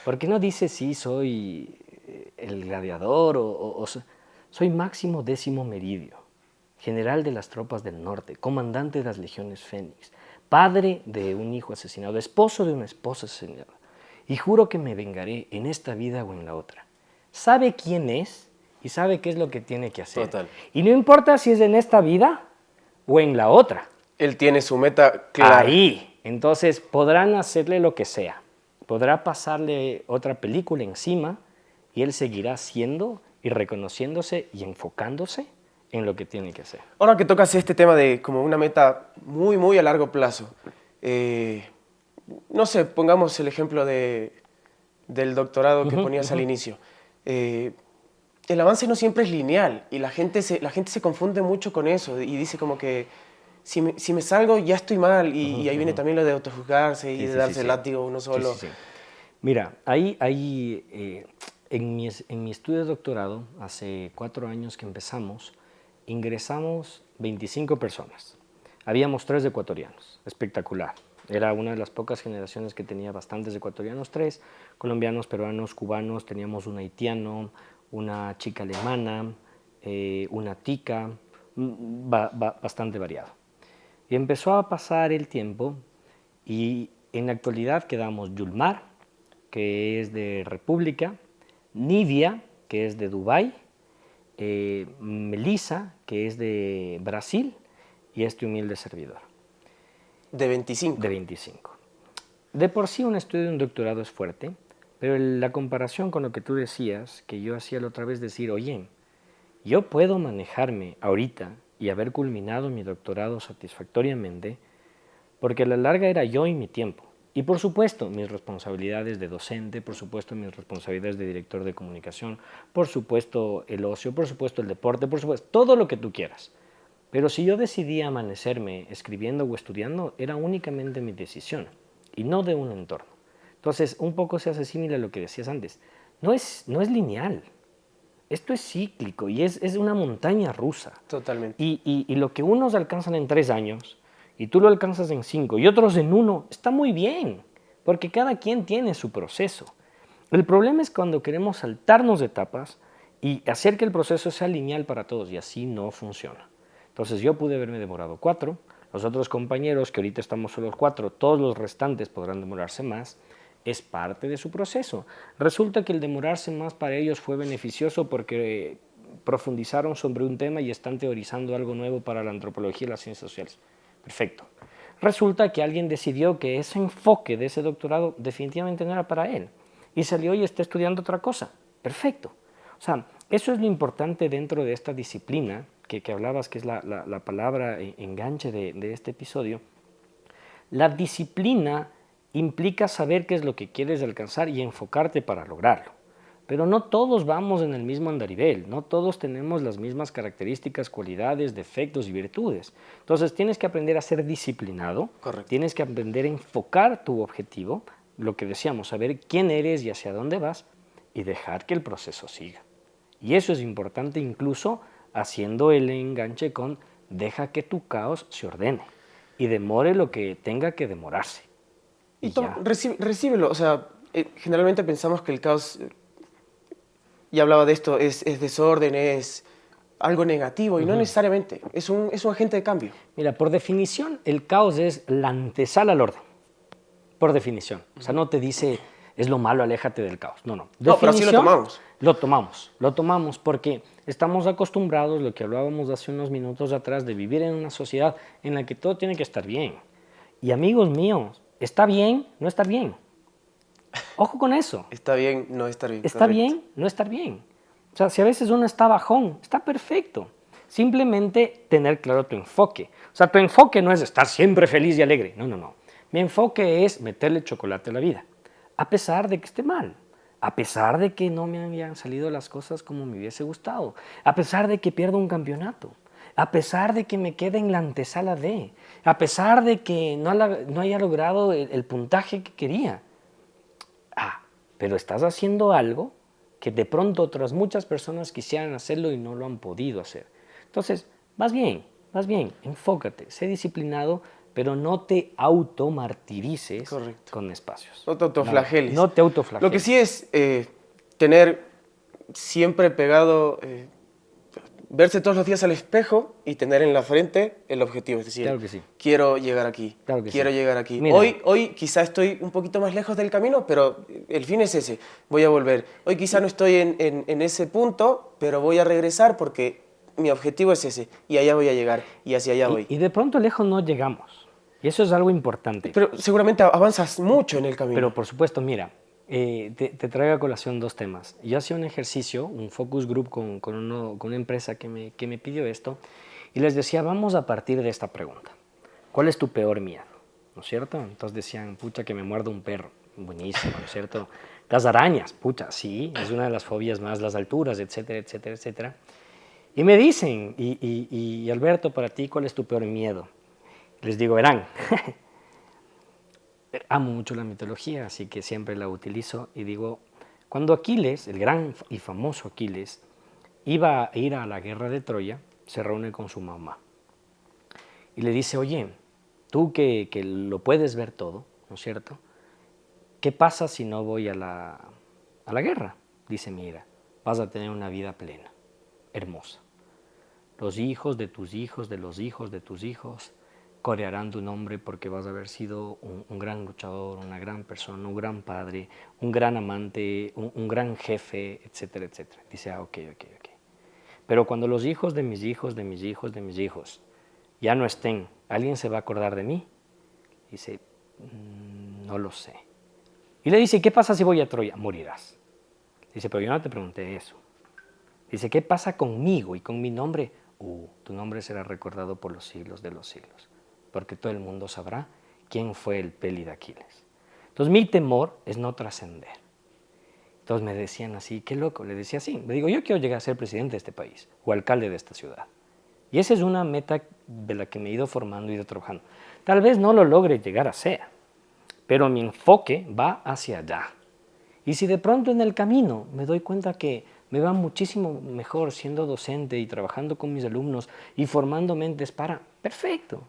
Porque no dice, sí, soy el gladiador soy Máximo Décimo Meridio, general de las tropas del norte, comandante de las legiones Fénix, padre de un hijo asesinado, esposo de una esposa asesinada, y juro que me vengaré en esta vida o en la otra. Sabe quién es y sabe qué es lo que tiene que hacer. Total. Y no importa si es en esta vida o en la otra. Él tiene su meta clara. Ahí. Entonces podrán hacerle lo que sea. Podrá pasarle otra película encima y él seguirá siendo y reconociéndose y enfocándose en lo que tiene que hacer. Ahora que tocas este tema de como una meta muy, muy a largo plazo, no sé, pongamos el ejemplo del doctorado que ponías al inicio. El avance no siempre es lineal y la gente se confunde mucho con eso y dice como que si me salgo ya estoy mal y ahí viene también lo de autojuzgarse y de darse el látigo uno solo. Sí. Mira, ahí en mi estudio de doctorado, hace 4 años que empezamos, ingresamos 25 personas. Habíamos 3 ecuatorianos, espectacular. Era una de las pocas generaciones que tenía bastantes ecuatorianos, 3, colombianos, peruanos, cubanos, teníamos un haitiano, una chica alemana, una tica, bastante variado. Y empezó a pasar el tiempo y en la actualidad quedamos Yulmar, que es de República, Nidia, que es de Dubái, Melissa, que es de Brasil, y este humilde servidor. De 25. De 25. De por sí un estudio de un doctorado es fuerte, pero la comparación con lo que tú decías, que yo hacía la otra vez, decir, oye, yo puedo manejarme ahorita y haber culminado mi doctorado satisfactoriamente, porque a la larga era yo y mi tiempo. Y por supuesto, mis responsabilidades de docente, por supuesto, mis responsabilidades de director de comunicación, por supuesto, el ocio, por supuesto, el deporte, por supuesto, todo lo que tú quieras. Pero si yo decidí amanecerme escribiendo o estudiando, era únicamente mi decisión y no de un entorno. Entonces, un poco se hace similar a lo que decías antes. No es lineal. Esto es cíclico y es una montaña rusa. Totalmente. Y lo que unos alcanzan en 3 años y tú lo alcanzas en 5 y otros en 1, está muy bien, porque cada quien tiene su proceso. El problema es cuando queremos saltarnos de etapas y hacer que el proceso sea lineal para todos, y así no funciona. Entonces yo pude haberme demorado 4, los otros compañeros, que ahorita estamos solo 4, todos los restantes podrán demorarse más, es parte de su proceso. Resulta que el demorarse más para ellos fue beneficioso porque profundizaron sobre un tema y están teorizando algo nuevo para la antropología y las ciencias sociales. Perfecto. Resulta que alguien decidió que ese enfoque de ese doctorado definitivamente no era para él y salió y está estudiando otra cosa. Perfecto. O sea, eso es lo importante dentro de esta disciplina que hablabas, que es la palabra enganche de este episodio. La disciplina implica saber qué es lo que quieres alcanzar y enfocarte para lograrlo. Pero no todos vamos en el mismo andarivel, no todos tenemos las mismas características, cualidades, defectos y virtudes. Entonces tienes que aprender a ser disciplinado, Correcto. tienes que aprender a enfocar tu objetivo, lo que decíamos, saber quién eres y hacia dónde vas, y dejar que el proceso siga. Y eso es importante incluso haciendo el enganche con deja que tu caos se ordene y demore lo que tenga que demorarse. Y recíbelo. O sea, generalmente pensamos que el caos, y hablaba de esto, es desorden, es algo negativo, y no necesariamente. Es un agente de cambio. Mira, por definición, el caos es la antesala al orden. Por definición. O sea, no te dice, es lo malo, aléjate del caos. No, no. No, pero así lo tomamos. Lo tomamos porque estamos acostumbrados, lo que hablábamos hace unos minutos atrás, de vivir en una sociedad en la que todo tiene que estar bien. Y amigos míos, está bien no estar bien. Ojo con eso. Está bien no estar bien. Está bien no estar bien. O sea, si a veces uno está bajón, está perfecto. Simplemente tener claro tu enfoque. O sea, tu enfoque no es estar siempre feliz y alegre. No, no, no. Mi enfoque es meterle chocolate a la vida, a pesar de que esté mal, a pesar de que no me hayan salido las cosas como me hubiese gustado, a pesar de que pierda un campeonato, a pesar de que me quede en la antesala de, a pesar de que no haya logrado el puntaje que quería. Pero estás haciendo algo que de pronto otras muchas personas quisieran hacerlo y no lo han podido hacer. Entonces, vas bien, enfócate, sé disciplinado, pero no te automartirices con espacios. No te autoflageles. No te autoflageles. Lo que sí es tener siempre pegado, verse todos los días al espejo y tener en la frente el objetivo. Es decir, claro que sí. Quiero llegar aquí, quiero llegar aquí. Mira, hoy quizá estoy un poquito más lejos del camino, pero el fin es ese, voy a volver. Hoy quizá no estoy en ese punto, pero voy a regresar porque mi objetivo es ese y allá voy a llegar y hacia allá voy. Y de pronto lejos no llegamos. Y eso es algo importante. Pero seguramente avanzas mucho en el camino. Pero por supuesto, mira, te traigo a colación 2 temas. Yo hacía un ejercicio, un focus group con una empresa que me pidió esto, y les decía, vamos a partir de esta pregunta. ¿Cuál es tu peor miedo? ¿No es cierto? Entonces decían, pucha, que me muerda un perro. Buenísimo, ¿no es cierto? Las arañas, pucha, sí, es una de las fobias más, las alturas, etcétera, etcétera, etcétera. Y me dicen, y Alberto, para ti, ¿cuál es tu peor miedo? Les digo, verán, amo mucho la mitología, así que siempre la utilizo y digo, cuando Aquiles, el gran y famoso Aquiles, iba a ir a la guerra de Troya, se reúne con su mamá y le dice, oye, tú que lo puedes ver todo, ¿no es cierto? ¿Qué pasa si no voy a la guerra? Dice, mira, vas a tener una vida plena, hermosa. Los hijos de tus hijos, de los hijos de tus hijos, corearán tu nombre porque vas a haber sido un gran luchador, una gran persona, un gran padre, un gran amante, un gran jefe, etcétera, etcétera. Dice, ok. Pero cuando los hijos de mis hijos, de mis hijos, de mis hijos ya no estén, ¿alguien se va a acordar de mí? Dice, no lo sé. Y le dice, ¿qué pasa si voy a Troya? Morirás. Dice, pero yo no te pregunté eso. Dice, ¿qué pasa conmigo y con mi nombre? Tu nombre será recordado por los siglos de los siglos, porque todo el mundo sabrá quién fue el peli de Aquiles. Entonces mi temor es no trascender. Entonces me decían así, qué loco, le decía así, me digo, yo quiero llegar a ser presidente de este país o alcalde de esta ciudad. Y esa es una meta de la que me he ido formando y ido trabajando. Tal vez no lo logre llegar a ser, pero mi enfoque va hacia allá. Y si de pronto en el camino me doy cuenta que me va muchísimo mejor siendo docente y trabajando con mis alumnos y formando mentes para, perfecto.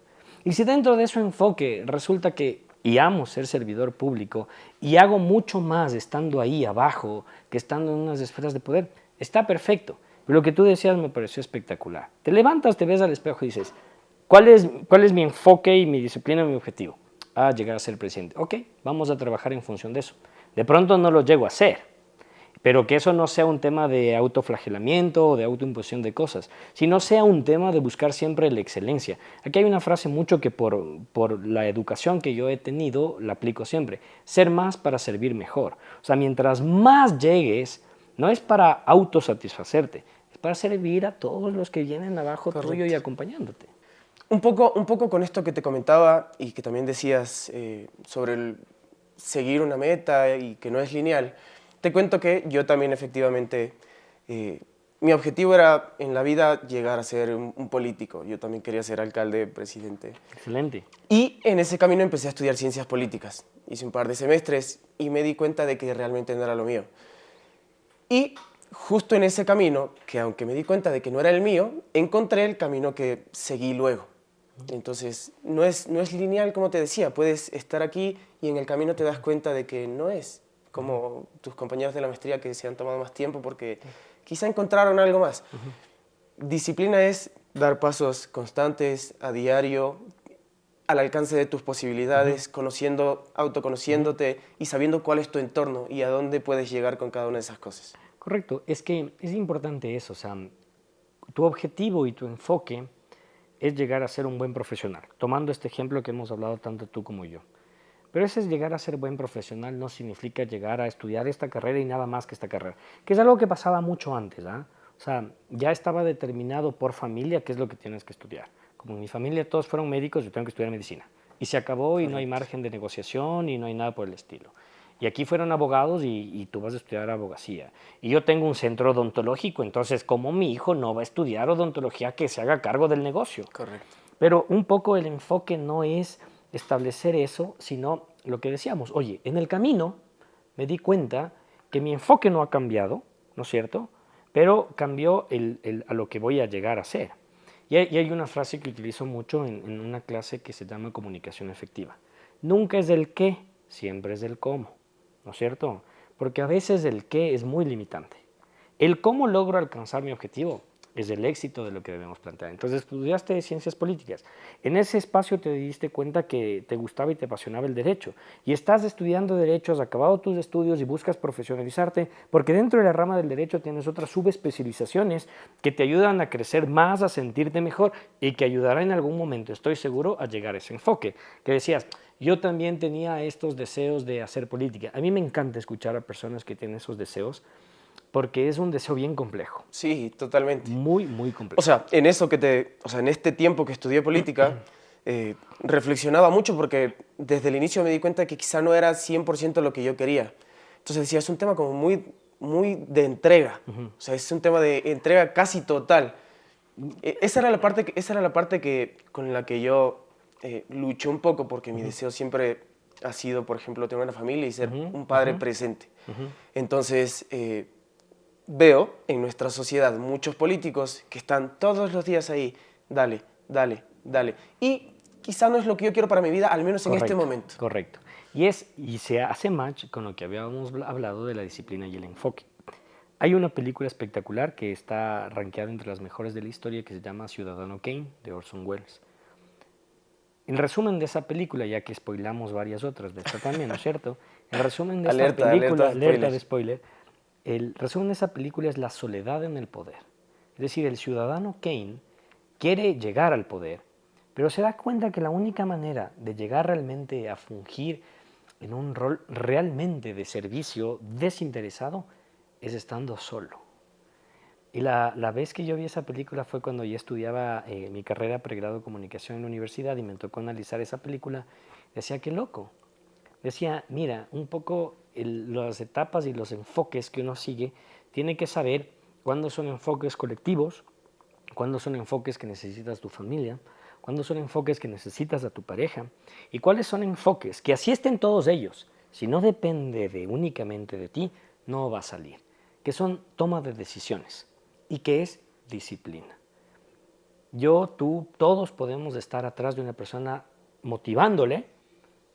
Y si dentro de ese enfoque resulta que, y amo ser servidor público, y hago mucho más estando ahí abajo que estando en unas esferas de poder, está perfecto. Pero lo que tú decías me pareció espectacular. Te levantas, te ves al espejo y dices, ¿cuál es mi enfoque y mi disciplina y mi objetivo? Ah, llegar a ser presidente. Ok, vamos a trabajar en función de eso. De pronto no lo llego a hacer, pero que eso no sea un tema de autoflagelamiento o de autoimposición de cosas, sino sea un tema de buscar siempre la excelencia. Aquí hay una frase mucho que por la educación que yo he tenido la aplico siempre, ser más para servir mejor. O sea, mientras más llegues, no es para autosatisfacerte, es para servir a todos los que vienen abajo tuyo y Correcto. acompañándote. Un poco con esto que te comentaba y que también decías sobre el seguir una meta y que no es lineal, te cuento que yo también efectivamente, mi objetivo era en la vida llegar a ser un político. Yo también quería ser alcalde, presidente. Excelente. Y en ese camino empecé a estudiar ciencias políticas. Hice un par de semestres y me di cuenta de que realmente no era lo mío. Y justo en ese camino, que aunque me di cuenta de que no era el mío, encontré el camino que seguí luego. Entonces, no es lineal, como te decía. Puedes estar aquí y en el camino te das cuenta de que no es como tus compañeros de la maestría que se han tomado más tiempo porque quizá encontraron algo más. Disciplina es dar pasos constantes, a diario, al alcance de tus posibilidades, conociendo, autoconociéndote y sabiendo cuál es tu entorno y a dónde puedes llegar con cada una de esas cosas. Correcto, es que es importante eso, o sea, tu objetivo y tu enfoque es llegar a ser un buen profesional, tomando este ejemplo que hemos hablado tanto tú como yo. Pero ese es llegar a ser buen profesional no significa llegar a estudiar esta carrera y nada más que esta carrera, que es algo que pasaba mucho antes, ¿ah? O sea, ya estaba determinado por familia qué es lo que tienes que estudiar. Como en mi familia todos fueron médicos, yo tengo que estudiar medicina. Y se acabó y no hay Correcto. margen de negociación y no hay nada por el estilo. Y aquí fueron abogados y tú vas a estudiar abogacía. Y yo tengo un centro odontológico, entonces como mi hijo no va a estudiar odontología que se haga cargo del negocio. Correcto. Pero un poco el enfoque no es establecer eso, sino lo que decíamos, oye, en el camino me di cuenta que mi enfoque no ha cambiado, ¿no es cierto? Pero cambió a lo que voy a llegar a ser. Y hay una frase que utilizo mucho en una clase que se llama comunicación efectiva. Nunca es el qué, siempre es el cómo, ¿no es cierto? Porque a veces el qué es muy limitante. El cómo logro alcanzar mi objetivo es el éxito de lo que debemos plantear. Entonces, estudiaste ciencias políticas. En ese espacio te diste cuenta que te gustaba y te apasionaba el derecho. Y estás estudiando derecho, has acabado tus estudios y buscas profesionalizarte, porque dentro de la rama del derecho tienes otras subespecializaciones que te ayudan a crecer más, a sentirte mejor y que ayudará en algún momento, estoy seguro, a llegar a ese enfoque. Que decías, yo también tenía estos deseos de hacer política. A mí me encanta escuchar a personas que tienen esos deseos, porque es un deseo bien complejo, Sí, totalmente. muy, muy O complejo. sea, o sea, en este tiempo que estudié política, reflexionaba mucho porque desde el inicio me di cuenta que quizá no era 100% lo que yo quería. Entonces decía, es un tema como muy de entrega. O sea, es un tema de entrega casi total. Esa era la parte con la que yo luché un poco porque mi deseo siempre ha sido, por ejemplo, tener una familia y ser un padre presente. Entonces, veo en nuestra sociedad muchos políticos que están todos los días ahí, dale, dale, dale. Y quizá no es lo que yo quiero para mi vida, al menos en este Correcto, momento. correcto. Y se hace match con lo que habíamos hablado de la disciplina y el enfoque. Hay una película espectacular que está rankeada entre las mejores de la historia que se llama Ciudadano Kane, de Orson Welles. En resumen de esa película, ya que spoilamos varias otras de esta también, ¿no es cierto? El resumen de esta Alerta, alerta película, de alerta de spoilers. spoiler, el resumen de esa película es la soledad en el poder. Es decir, el ciudadano Kane quiere llegar al poder, pero se da cuenta que la única manera de llegar realmente a fungir en un rol realmente de servicio desinteresado es estando solo. Y la vez que yo vi esa película fue cuando ya estudiaba mi carrera pregrado de comunicación en la universidad y me tocó analizar esa película. Decía, qué loco. Decía, mira, un poco las etapas y los enfoques que uno sigue, tiene que saber cuándo son enfoques colectivos, cuándo son enfoques que necesitas tu familia, cuándo son enfoques que necesitas a tu pareja y cuáles son enfoques que así estén todos ellos, si no depende únicamente de ti, no va a salir, que son toma de decisiones y que es disciplina. Yo, tú, todos podemos estar atrás de una persona motivándole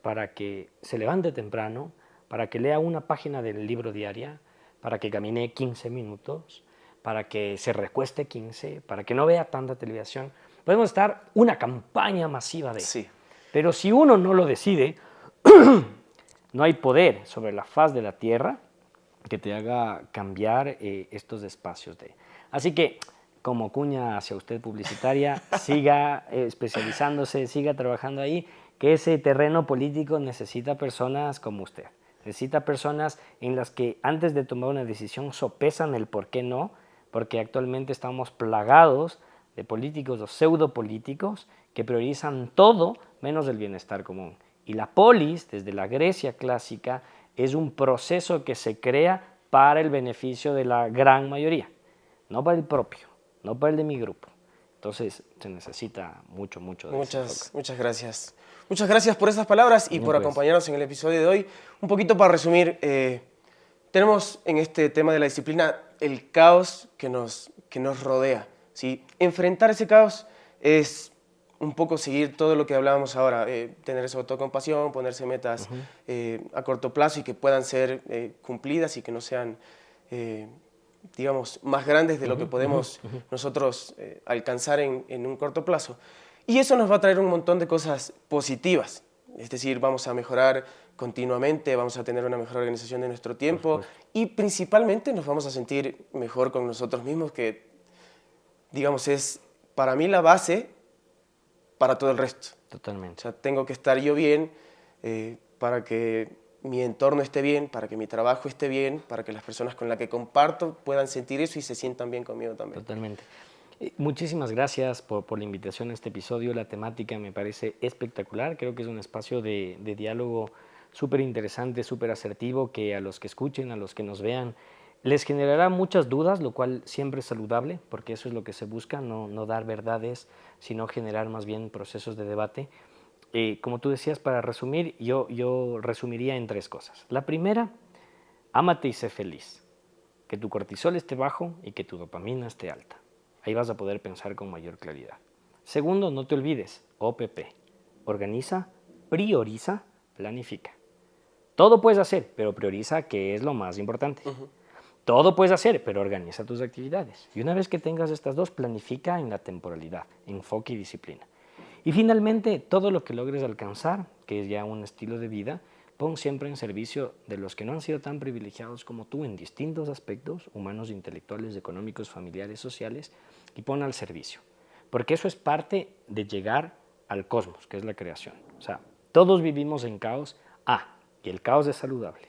para que se levante temprano, para que lea una página del libro diaria, para que camine 15 minutos, para que se recueste 15, para que no vea tanta televisión. Podemos estar una campaña masiva de... Sí. Pero si uno no lo decide, no hay poder sobre la faz de la tierra que te haga cambiar estos espacios de... Así que, como cuña hacia usted publicitaria, siga especializándose, siga trabajando ahí, que ese terreno político necesita personas como usted. Necesita personas en las que antes de tomar una decisión sopesan el por qué no, porque actualmente estamos plagados de políticos o pseudopolíticos que priorizan todo menos el bienestar común. Y la polis, desde la Grecia clásica, es un proceso que se crea para el beneficio de la gran mayoría, no para el propio, no para el de mi grupo. Entonces se necesita mucho de Muchas gracias. Muchas gracias por esas palabras y por acompañarnos en el episodio de hoy. Un poquito para resumir, tenemos en este tema de la disciplina el caos que nos rodea, ¿sí? Enfrentar ese caos es un poco seguir todo lo que hablábamos ahora, tener esa autocompasión, ponerse metas a corto plazo y que puedan ser cumplidas y que no sean, digamos, más grandes de lo que podemos nosotros alcanzar en un corto plazo. Y eso nos va a traer un montón de cosas positivas, es decir, vamos a mejorar continuamente, vamos a tener una mejor organización de nuestro tiempo y principalmente nos vamos a sentir mejor con nosotros mismos, que, digamos, es para mí la base para todo el resto. Totalmente. O sea, tengo que estar yo bien para que mi entorno esté bien, para que mi trabajo esté bien, para que las personas con las que comparto puedan sentir eso y se sientan bien conmigo también. Totalmente. Muchísimas gracias por la invitación a este episodio. La temática me parece espectacular. Creo que es un espacio de diálogo súper interesante, súper asertivo, que a los que escuchen, a los que nos vean, les generará muchas dudas, lo cual siempre es saludable, porque eso es lo que se busca, no dar verdades, sino generar más bien procesos de debate. Como tú decías, para resumir, yo resumiría en 3 cosas. La primera, ámate y sé feliz. Que tu cortisol esté bajo y que tu dopamina esté alta. Ahí vas a poder pensar con mayor claridad. Segundo, no te olvides, OPP. Organiza, prioriza, planifica. Todo puedes hacer, pero prioriza, que es lo más importante. Todo puedes hacer, pero organiza tus actividades. Y una vez que tengas estas dos, planifica en la temporalidad, enfoque y disciplina. Y finalmente, todo lo que logres alcanzar, que es ya un estilo de vida, pon siempre en servicio de los que no han sido tan privilegiados como tú en distintos aspectos, humanos, intelectuales, económicos, familiares, sociales, y pon al servicio. Porque eso es parte de llegar al cosmos, que es la creación. O sea, todos vivimos en caos. Y el caos es saludable.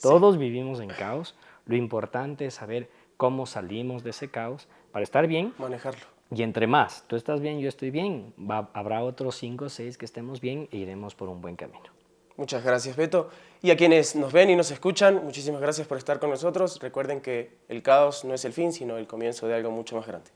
Todos vivimos en caos. Lo importante es saber cómo salimos de ese caos para estar bien. Manejarlo. Y entre más tú estás bien, yo estoy bien, habrá otros 5 o 6 que estemos bien e iremos por un buen camino. Muchas gracias, Beto. Y a quienes nos ven y nos escuchan, muchísimas gracias por estar con nosotros. Recuerden que el caos no es el fin, sino el comienzo de algo mucho más grande.